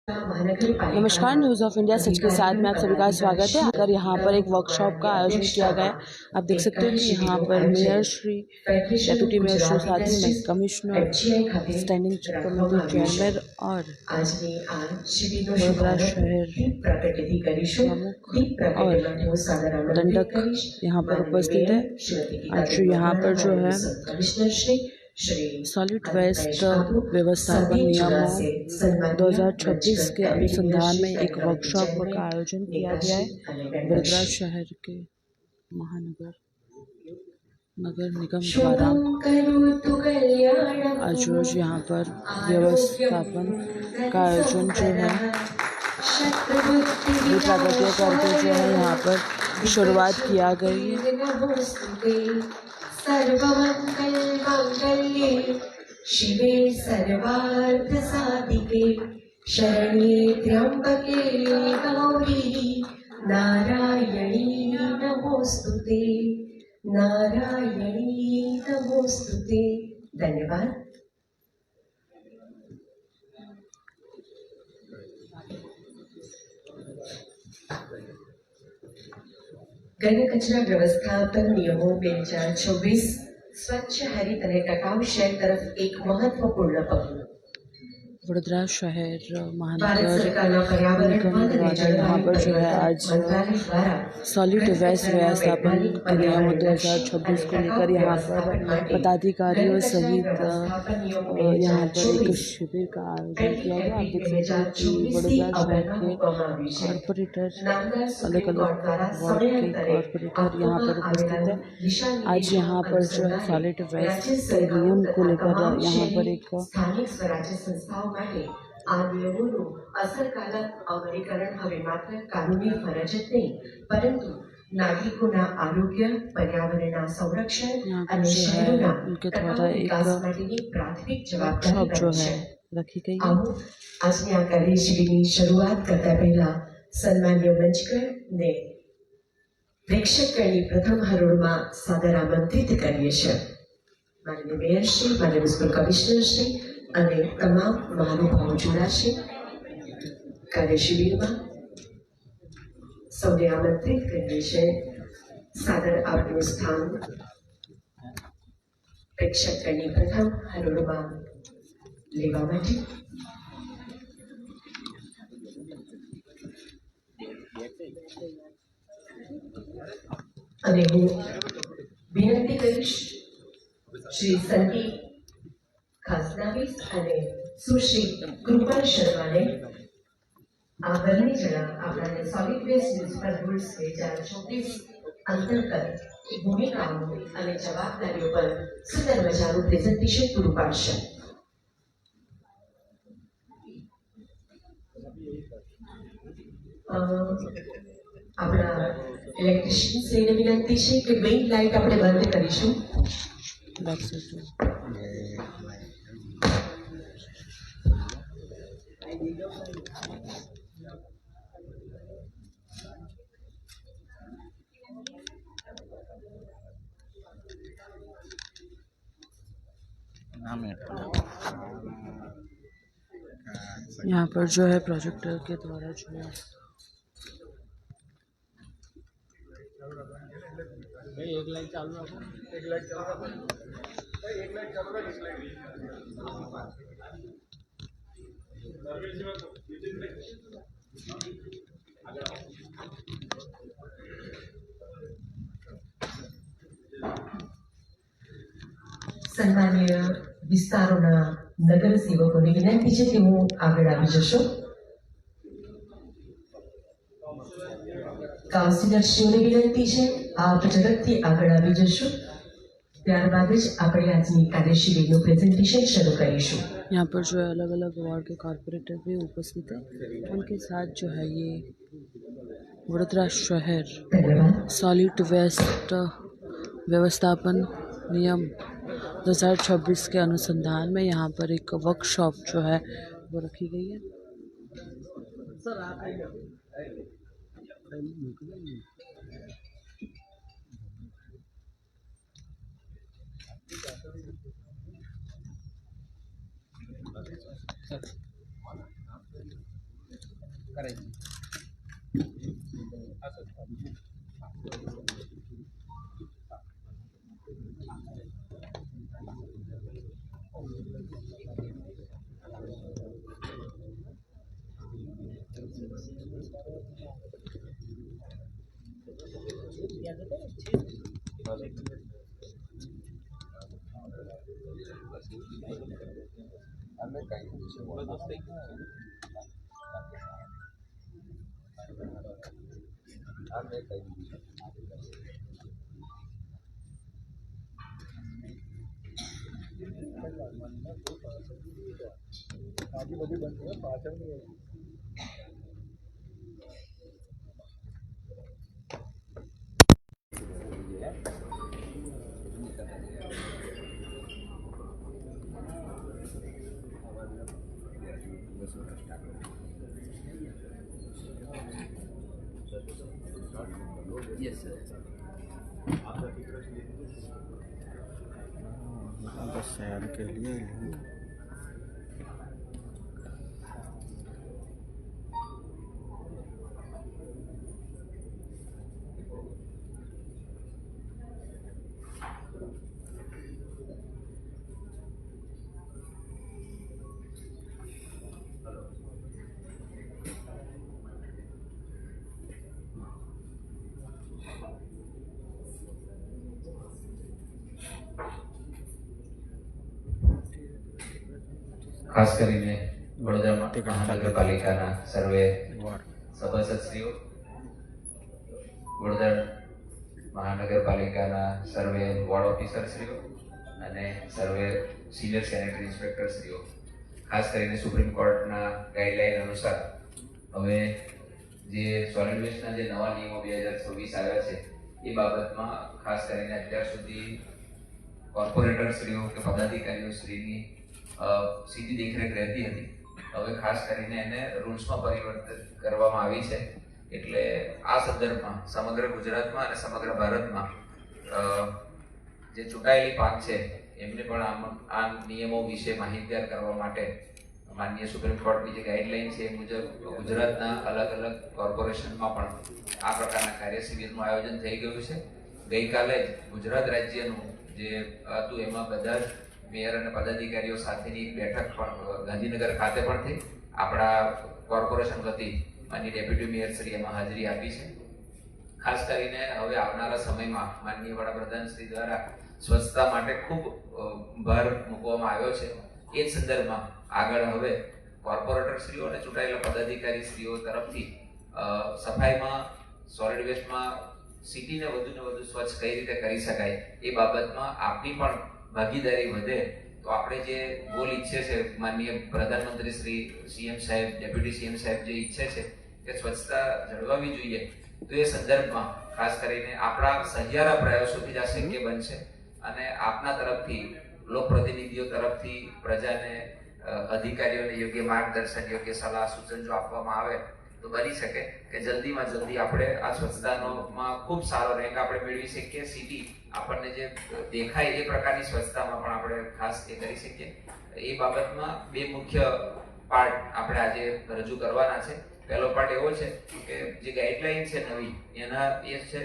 नमस्कार, news of India सच के साथ में आप सभी का स्वागत है। अगर यहाँ पर एक वर्कशॉप का आयोजन किया गया, आप देख सकते हैं कि यहाँ पर mayor Shri, deputy mayor Shri, साथ ही कमिश्नर, स्टैंडिंग कमेटी चेयरमैन और वडोदरा शहर प्रमुख और दंडक यहाँ पर उपस्थित है। आज यहाँ पर जो है सॉलिड वेस्ट व्यवस्थापन नियमों 2026 के अनुसंधान में एक वर्कशॉप का आयोजन किया गया है। वडोदरा शहर के नगर निगम द्वारा आज रोज यहाँ पर व्यवस्थापन का आयोजन जो है प्रागट्य करके जो है यहाँ पर शुरुआत किया गई है। सर्वमंगल मांगल्ये शिवे सर्वार्थ साधिके शरण्ये त्र्यंबके गौरी नारायणी नमोस्तुते नारायणी नमोस्तुते। धन्यवाद। ઘન કચરા વ્યવસ્થાપન નિયમો 2026 સ્વચ્છ હરિત અને ટકાઉ શહેર તરફ એક મહત્વપૂર્ણ પગલું। वडोदरा शहर महानगर निगम द्वारा यहाँ पर जो है आज सॉलिड वेस्ट व्यवस्थापन नियम 2026 को लेकर यहाँ पर पदाधिकारियों सहित यहाँ पर एक शिविर का आयोजन किया गया। आप देख सकते हैं कि वडोदरा शहर के कॉरपोरेटर, अलग अलग वार्ड के कॉरपोरेटर यहाँ पर उपस्थित है। आज यहाँ पर जो है सॉलिड वेस्ट के नियम को लेकर यहाँ पर एक સ્થાનિક સ્વરાજ્ય સંસ્થાઓ માટે આ નિયમોનું અસરકારક અમલીકરણ હવે માત્ર કાનૂની ફરજ જ નહીં, પરંતુ નાગરિકોના આરોગ્ય, પર્યાવરણના સંરક્ષણ અને શહેરોના વિકાસ માટેની પ્રાથમિક જવાબદારી છે। रखी गई है। આજની આ કાર્યશિબિરની શરૂઆત કરતા પહેલા સન્માનીય મંચકરને પ્રેક્ષકગણની પ્રથમ હરોળમાં સાદર આમંત્રિત કરીએ છીએ। માનનીય મેયરશ્રી, માનનીય મ્યુનિસિપલ કમિશનરશ્રી અને તમામ મહાનુભાવો જોડાશે। કાર્યશિબિરમાં સૌને આમંત્રિત કરીએ છીએ સાદર આપનું સ્થાન પ્રેક્ષકગણની પ્રથમ હરોળમાં લેવા માટે। અને હું વિનંતી કરીશ શ્રી સંદીપ ખાસનાવીસ અને સુશ્રી કૃપાલ શર્માને આ બંને જણા આપણા સોલિડ વેસ્ટ મ્યુનિસિપલ રૂલ્સ 2024 અંતર્ગત ભૂમિકાઓ અને જવાબદારીઓ પર સુંદર મજાનું પ્રેઝન્ટેશન પૂરું પાડશે। આપણા ઇલેક્ટ્રિશિયન શ્રીને વિનંતી છે કે મેઇન લાઇટ આપણે બંધ કરીશું। यहाँ पर जो है प्रोजेक्टर के द्वारा जो है एक लाइट चालू रखो, एक लाइट चालू रखो, एक लाइट चालू रखो, एक लाइट સન્માનીય વિસ્તારોના નગર સેવકોની વિનંતી છે કે હું આગળ આવી જશો। કાઉન્સિલરશ્રીઓને વિનંતી છે આપ ઝડપથી આગળ આવી જશો। ત્યારબાદ જ આપણે આજની કાર્યશિબિરનું પ્રેઝન્ટેશન શરૂ કરીશું। यहाँ पर जो है अलग अलग वार्ड के कॉरपोरेटर भी उपस्थित है। उनके साथ जो है ये वडोदरा शहर सॉलिड वेस्ट व्यवस्थापन नियम 2026 के अनुसंधान में यहाँ पर एक वर्कशॉप जो है वो रखी गई है। करायची असं બાજી બધી બંધ પાછળની Yes, sir. बस शहर के लिए ખાસ કરીને વડોદરા મહાનગરપાલિકાના સર્વે સભાસદશ્રીઓ, વડોદરા મહાનગરપાલિકાના સર્વે વોર્ડ ઓફિસરશ્રીઓ અને સર્વે સિનિયર સેનેટરી ઇન્સ્પેક્ટરશ્રીઓ, ખાસ કરીને સુપ્રીમ કોર્ટના ગાઈડલાઈન અનુસાર હવે જે સોલિડ વેસ્ટના જે નવા નિયમો 2026 આવ્યા છે એ બાબતમાં ખાસ કરીને અત્યાર સુધી કોર્પોરેટરશ્રીઓ કે પદાધિકારીઓ શ્રીની સીધી દેખરેખ રહેતી હતી. હવે ખાસ કરીને એને રૂલ્સમાં પરિવર્તન કરવામાં આવી છે. એટલે આ સંદર્ભમાં સમગ્ર ગુજરાતમાં અને સમગ્ર ભારતમાં જે ચૂંટાયેલી પાંખ છે એમને પણ આ નિયમો વિશે માહિતગાર કરવા માટે માનનીય સુપ્રીમ કોર્ટની જે ગાઈડલાઈન છે એ મુજબ ગુજરાતના અલગ અલગ કોર્પોરેશનમાં પણ આ પ્રકારના કાર્ય શિબિરનું આયોજન થઈ ગયું છે. ગઈકાલે જ ગુજરાત રાજ્યનું જે હતું એમાં બધા જ મેયર અને પદાધિકારીઓ સાથેની બેઠક પણ ગાંધીનગર ખાતે પણ થઈ. આપણા કોર્પોરેશન વતી માનનીય ડેપ્યુટી મેયર શ્રી એમાં હાજરી આપી છે. ખાસ કરીને હવે આવનારા સમયમાં માનનીય વડાપ્રધાન શ્રી દ્વારા સ્વચ્છતા માટે ખૂબ ભાર મૂકવામાં આવ્યો છે. એ જ સંદર્ભમાં આગળ હવે કોર્પોરેટરશ્રીઓ અને ચૂંટાયેલા પદાધિકારીશ્રીઓ તરફથી સફાઈમાં, સોલિડ વેસ્ટમાં સિટીને વધુને વધુ સ્વચ્છ કઈ રીતે કરી શકાય એ બાબતમાં આપની પણ ભાગીદારી વધે તો આપણે જે ગોલ ઈચ્છે છે, માનનીય પ્રધાનમંત્રી શ્રી, સીએમ સાહેબ, ડેપ્યુટી સીએમ સાહેબ જે ઈચ્છે છે કે સ્વચ્છતા જળવાવી જોઈએ, તો એ સંદર્ભમાં ખાસ કરીને આપણા સહિયારા પ્રયાસોથી જ આ શક્ય બનશે. અને આપના તરફથી, લોકપ્રતિનિધિઓ તરફથી પ્રજાને, અધિકારીઓને યોગ્ય માર્ગદર્શન, યોગ્ય સલાહ સૂચન જો આપવામાં આવે તો બની શકે કે જલ્દીમાં જલ્દી આપણે આ સ્વચ્છતામાં ખૂબ સારો રેન્ક આપણે મેળવી શકીએ. સિટી આપણને જે દેખાય એ પ્રકારની સ્વચ્છતામાં પણ આપણે ખાસ એ કરી શકીએ. એ બાબતમાં બે મુખ્ય પાર્ટ આપણે આજે રજૂ કરવાના છે. પહેલો પાર્ટ એવો છે કે જે ગાઈડલાઈન છે નવી, એના એ છે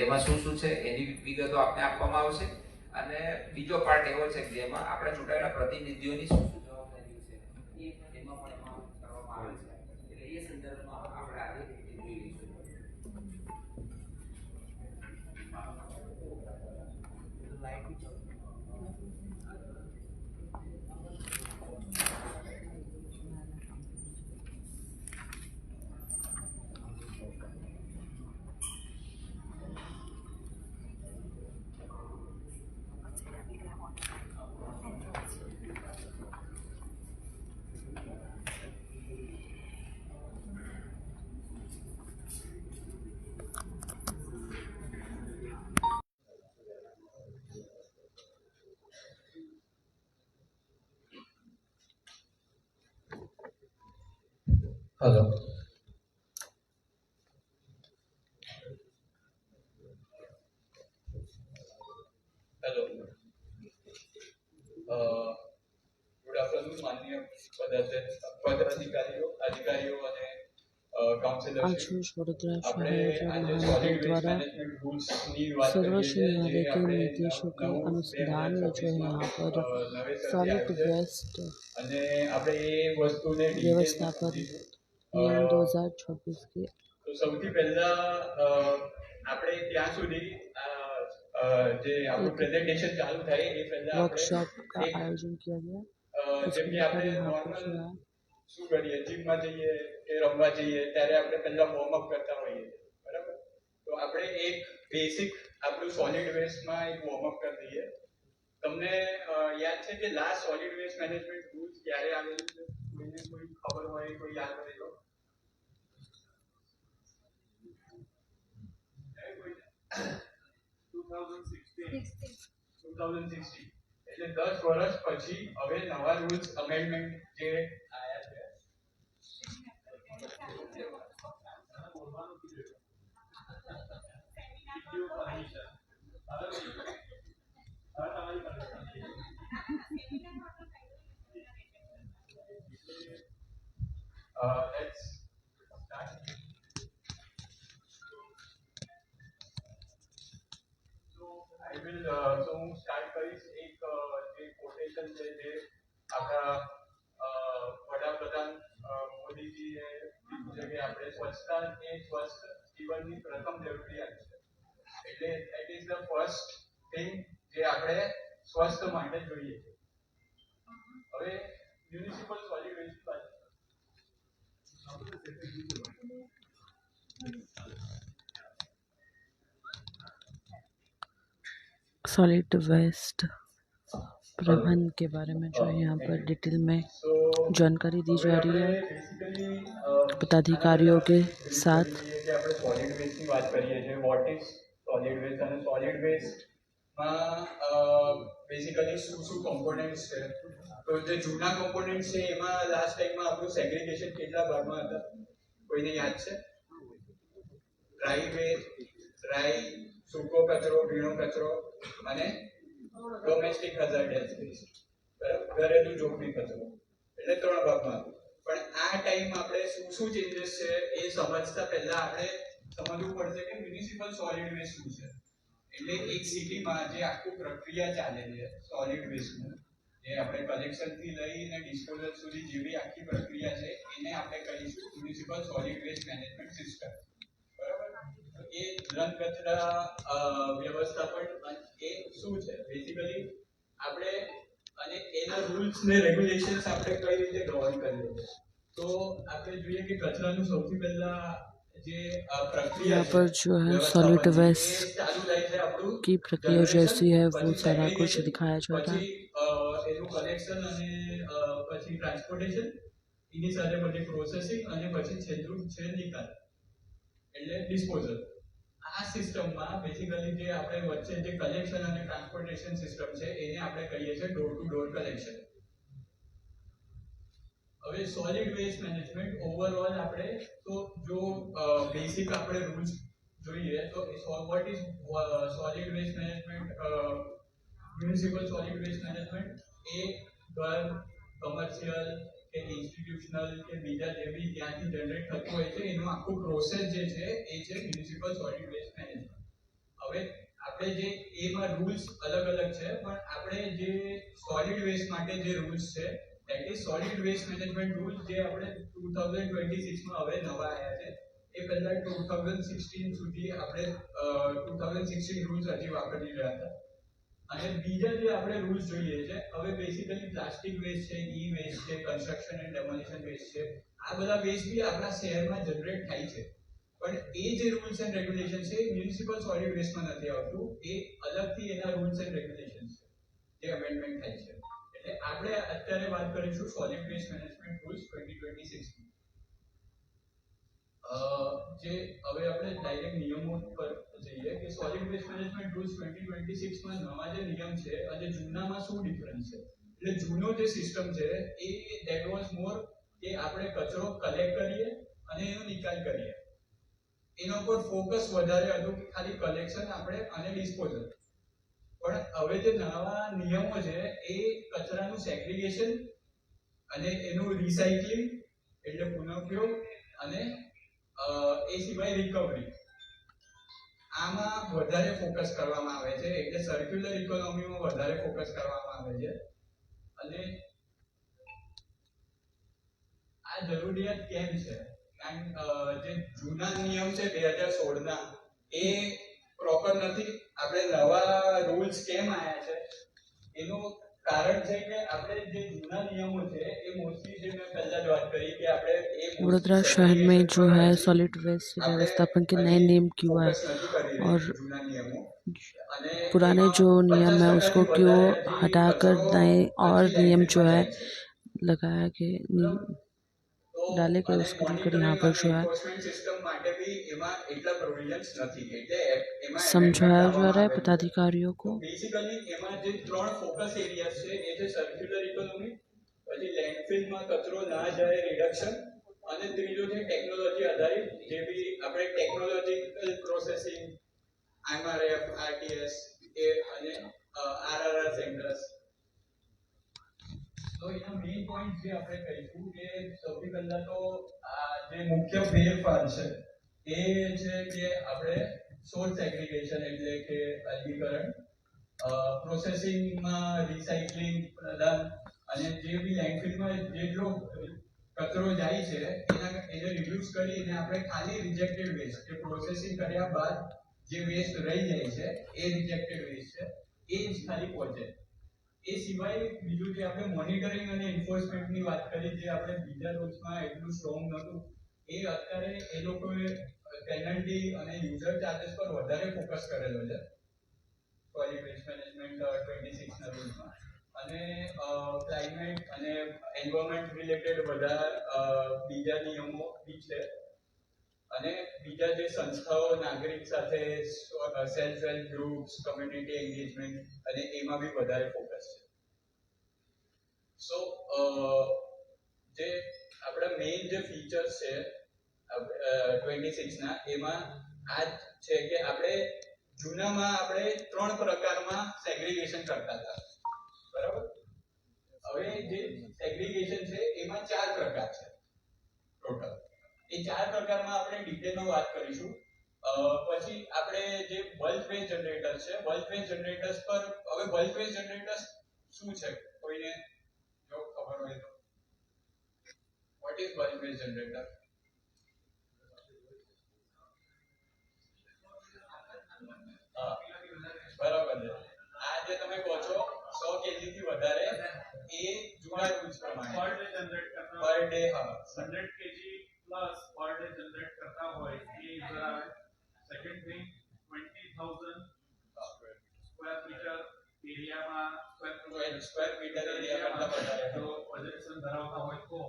એમાં શું શું છે એની વિગતો આપને આપવામાં આવશે. અને બીજો પાર્ટ એવો છે કે જેમાં આપણે ચૂંટાયેલા પ્રતિનિધિઓની શું શું જવાબદારીઓ છે એ એમાં પણ એમાં કરવામાં આવે છે. એટલે એ સંદર્ભમાં આપણે આજે જોઈ લઈશું. હેલો. હેલો. ગુડ આફ્ટરનૂન માનનીય પદાધિકારીઓ, અધિકારીઓ અને आज वडोदरा આપણે शहर આજે महानगर સોલિડ વેસ્ટ द्वारा મેનેજમેન્ટ રૂલ્સની વાત सर्वोच्च કરીએ છીએ न्यायालय જે के આપણે निर्देशों के નવું अनुसंधान में जो है 2026 यहाँ पर નવેસરથી सॉलिड આવ્યું છે वेस्ट અને આપણે એ વસ્તુને व्यवस्थापन नियम 2026 की તો સૌથી પહેલા આપણે ત્યાં સુધી જે આપણું એક પ્રેઝન્ટેશન ચાલુ થાય એ પહેલા આપણે वर्कशॉप का એક आयोजन किया गया જેમ उसके કે ऊपर આપણે यहाँ पर નોર્મલ जो है શું કરીએ જીમમાં જઈએ કે રમવા જઈએ ત્યારે આપણે પહેલા વોર્મઅપ કરતા હોઈએ બરાબર તો આપણે એક બેસિક આપણું સોલિડ વેસ્ટમાં એક વોર્મઅપ કરી દઈએ તમને યાદ છે કે last solid waste management rules ક્યારે આવેલું છે કોઈને કોઈ ખબર હોય કોઈ યાદ હોય તો 2016 એટલે 10 વર્ષ પછી હવે નવા રૂલ્સ અમેન્ડમેન્ટ જે આયા છે let's start. So I will so હું સ્ટાર્ટ કરીશ એક જે કોટેશન છે જે આપણા વડાપ્રધાન મોદીજીએ કીધું છે કે આપણે સ્વચ્છતા એ સ્વસ્થ જીવનની પ્રથમ જરૂરિયાત છે એટલે that is the first thing જે આપણે સ્વસ્થ માટે જોઈએ છે હવે મ્યુનિસિપલ સોલિડ વેસ્ટ વાત सॉलिड वेस्ट प्रबंधन के बारे में जो है यहाँ पर डिटेल में जानकारी दी जा रही है पदाधिकारियों के साथ આપણે સોલિડ વેસ્ટની વાત કરીએ છીએ વોટ ઇઝ સોલિડ વેસ્ટ અને સોલિડ વેસ્ટમાં બેઝિકલી શું કોમ્પોનન્ટ્સ છે તો જે જૂના કોમ્પોનન્ટ્સ છે એમાં લાસ્ટ ટાઈમમાં આપણું સેગ્રીગેશન કેટલા ભાગમાં હતા કોઈને યાદ છે ડ્રાય વેસ્ટ ડ્રાય સૂકો કચરો ભીનો કચરો અને ડોમેસ્ટિક હઝાર્ડસ વેસ્ટ બરાબર ઘરેલું જોખમી કચરો એટલે 3 ભાગમાં પણ આ ટાઈમ આપણે શું ચેન્જીસ છે એ સમજતા પહેલા આપણે સમજવું પડશે કે મ્યુનિસિપલ સોલિડ વેસ્ટ શું છે એટલે એક સિટીમાં જે આખું પ્રક્રિયા ચાલે છે સોલિડ વેસ્ટનું જે આપણે કલેક્શનથી લઈને ડિસ્પોઝલ સુધી જેવી આખી પ્રક્રિયા છે એને આપણે કહીશું municipal solid waste management system બરાબર એ ઘન કચરા વ્યવસ્થાપન એ શું છે બેઝિકલી આપણે અને એના રૂલ્સ ને રેગ્યુલેશન્સ આપણે કઈ રીતે ગવર્ન કરીએ તો આપણે જોઈએ કે કચરાનું સૌથી પહેલા જે પ્રક્રિયા यहाँ पर जो है सॉलिड वेस्ट की प्रक्रिया जैसी है वो सारा कुछ दिखाया जाता है એનું કલેક્શન અને પછી ટ્રાન્સપોર્ટેશન એની સાથે પછી પ્રોસેસિંગ અને પછી છેલ્લું છે નિકાલ એટલે ડિસ્પોઝલ આ સિસ્ટમમાં બેઝિકલી જે આપણે વચ્ચે જે કલેક્શન અને ટ્રાન્સપોર્ટેશન સિસ્ટમ છે એને આપણે કહીએ છીએ ડોર ટુ ડોર કલેક્શન હવે સોલિડ વેસ્ટ મેનેજમેન્ટ ઓવરઓલ આપણે તો જો બેસિક આપણે રૂલ્સ જોઈએ તો what is solid waste management municipal solid waste management એ ઘર કમર્શિયલ કે ઇન્સ્ટિટ્યુશનલ કે બીજા જે બી ત્યાંથી જનરેટ થતું હોય છે એનું આખું પ્રોસેસ જે છે એ છે મ્યુનિસિપલ સોલિડ વેસ્ટ મેનેજમેન્ટ હવે આપણે જે એમાં રૂલ્સ અલગ અલગ છે પણ આપણે જે સોલિડ વેસ્ટ માટે જે રૂલ્સ છે that is solid waste management rules જે આપણે 2026 માં હવે નવા આવ્યા છે એ પહેલા 2016 સુધી આપણે 2016 રૂલ્સ હજી વાપરી રહ્યા હતા અને બીજા જે આપણે રૂલ્સ જોઈએ છે હવે બેઝિકલી પ્લાસ્ટિક વેસ્ટ છે ઈ વેસ્ટ છે કન્સ્ટ્રક્શન એન્ડ ડેમોલિશન વેસ્ટ છે આ બધા વેસ્ટ બી આપણા શહેરમાં જનરેટ થાય છે પણ એ જે રૂલ્સ એન્ડ રેગ્યુલેશન છે મ્યુનિસિપલ સોલિડ વેસ્ટમાં નથી આવતું એ અલગથી એના રૂલ્સ એન્ડ રેગ્યુલેશન છે જે અમેન્ડમેન્ટ થાય છે એટલે આપણે અત્યારે વાત કરીશું સોલિડ વેસ્ટ મેનેજમેન્ટ રૂલ્સ 2026 જે હવે આપણે ડાયરેક્ટ નિયમો પર જઈએ કે સોલિડ વેસ્ટ મેનેજમેન્ટ રૂલ્સ 2026 માં નવા જે નિયમ છે અને જૂનામાં શું ડિફરન્સ છે એટલે જૂનો જે સિસ્ટમ છે એ ધેટ વોઝ મોર કે આપણે કચરો કલેક્ટ કરીએ અને એનો નિકાલ કરીએ એના પર ફોકસ વધારે હતું કે ખાલી કલેક્શન આપણે અને ડિસ્પોઝલ પણ હવે જે નવા નિયમો છે એ કચરાનું સેગ્રીગેશન અને એનું રિસાયકલિંગ એટલે પુનઃઉપયોગ અને એ સિવાય રિકવરી આમાં વધારે ફોકસ કરવામાં આવે છે, એટલે સર્ક્યુલર ઇકોનોમીમાં વધારે ફોકસ કરવામાં આવે છે. અને આ જરૂરિયાત કેમ છે? કારણ જે જૂના નિયમ છે 2016 એ પ્રોપર નથી. આપણે નવા રૂલ્સ કેમ આવ્યા છે એનું કારણ છે કે આપણે જે જૂના નિયમો છે એ મોસ્ટલી જે મેં પહેલા જ વાત કરી કે આપણે वडोदरा शहर में जो है सॉलिड वेस्ट व्यवस्थापन के नए नियम क्यों आए और જૂના નિયમો અને पुराने जो नियम है उसको क्यों हटाकर नए और नियम जो है लगाया कि डाले के उसको लेकर यहाँ पर जो है સિસ્ટમ માટે બી એમાં એટલા પ્રોવિઝન્સ નથી, એટલે એમાં समझाया जा रहा है पदाधिकारियों को. બેસિકલી એમાં જે ત્રણ ફોકસ એરિયાસ છે એ છે સર્ક્યુલર ઇકોનોમી, પછી લેન્ડફિલમાં કચરો ના જાય રિડક્શન, અને ત્રીજો છે ટેકનોલોજી આધારિત, જે બી આપણે ટેકનોલોજીકલ પ્રોસેસિંગ એમઆરએફ આરટીએસ એ અને આરઆરઆર સેન્ટર્સ. તો એના મેઇન પોઈન્ટ જે આપણે કહીશું કે સૌથી પહેલા તો આ જે મુખ્ય ફેરફાર છે એ છે કે આપણે સોર્સ સેગ્રીગેશન એટલે કે અલગીકરણ, પ્રોસેસિંગમાં રિસાયકલિંગ પ્રદાન, અને જે બી લેન્ડફિલમાં જેટલો કચરો જાય છે એને રિડ્યુસ કરીને આપણે ખાલી રિજેક્ટેડ વેસ્ટ, જે પ્રોસેસિંગ કર્યા બાદ જે વેસ્ટ રહી જાય છે એ રિજેક્ટેડ વેસ્ટ છે એ જ ખાલી પહોંચે. એ સિવાય બીજું જે આપણે મોનિટરિંગ અને એન્ફોર્સમેન્ટની વાત કરી, જે આપણે બીજા રૂલ્સમાં એટલું સ્ટ્રોંગ નહોતું, એ અત્યારે એ લોકોએ પેનલ્ટી અને યુઝર ચાર્जेस પર વધારે ફોકસ કરેલો છે સોલિડ વેસ્ટ મેનેજમેન્ટ 26 ના રૂલ્સમાં. અને ક્લાઇમેટ અને એન્વાયરમેન્ટ રિલેટેડ બધા બીજા નિયમો બી છે, અને બીજા જે સંસ્થાઓ નાગરિક સાથે self help groups, community engagement, અને એમાં બી વધારે ફોકસ છે. સો જે આપણા મેઇન જે ફીચર્સ છે 26 ના એમાં આ છે કે આપણે જૂનામાં આપણે 3 પ્રકારમાં સેગ્રીગેશન કરતા હતા, બરાબર? હવે જે સેગ્રીગેશન છે એમાં 4 પ્રકાર છે ટોટલ. એ 4 પ્રકારમાં આપણે ડિટેલમાં વાત કરીશું. પછી આપણે જે બલ્ક વેસ્ટ જનરેટર્સ છે, બલ્ક વેસ્ટ જનરેટર્સ પર હવે બલ્ક વેસ્ટ જનરેટર્સ શું છે કોઈને જો ખબર હોય તો what is bulk waste generator? બરાબર છે. આ જે તમે કહો છો 100 કેજી થી વધારે એ જૂના રૂલ્સ પ્રમાણે પર ડે જનરેટ કરતા per day 100 KG plus per day generate કરતા હોય એ જરા. સેકન્ડ થિંગ 20000 સ્ક્વેર મીટર એરિયામાં સ્ક્વેર મીટર એરિયા કરતા વધારે જો પોઝિશન ધરાવતા હોય તો.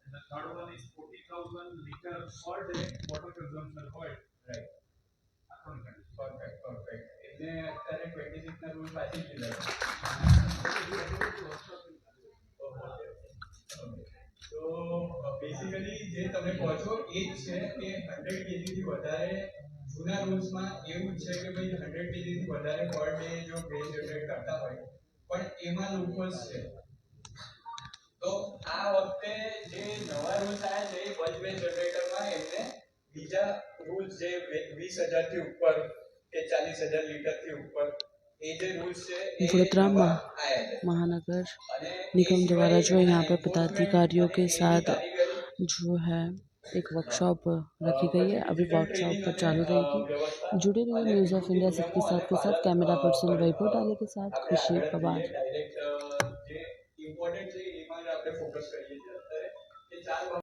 and the third one is 40000 liter per day water consumption હોય. રાઈટ. પરફેક્ટ. એટલે અત્યારે 26 ના રૂલ પાછી લીધા. તો બેસિકલી જે તમે કહો છો એ જ છે કે 100 કેજી થી વધારે જૂના રૂલ્સમાં એવું જ છે કે ભાઈ 100 કેજી થી વધારે પર ડે જો વેસ્ટ જનરેટ કરતા હોય, પણ એમાં લૂપહોલ્સ છે. તો આ વખતે જે નવા રૂલ્સ આવ્યા છે એ બલ્ક વેસ્ટ જનરેટરમાં એમને બીજા રૂલ્સ જે 20000 થી ઉપર કે 40000 લીટર થી ઉપર એ જે રૂલ્સ છે એ वडोदरा નવા આયા છે. महानगर અને निगम द्वारा जो यहाँ पर पदाधिकारियों के साथ जो है एक वर्कशॉप रखी गई है. अभी वर्कशॉप पर चालू रहेगी. जुड़े रहिए न्यूज़ ऑफ इंडिया सबके साथ कैमरा पर्सन वैभव डाले के साथ खुशी पवार. ડાયરેक्ट જે ઇમ્પોર્ટન્ટ છે એમાં જ આપણે ફોકસ કરીએ છીએ અત્યારે. એ 4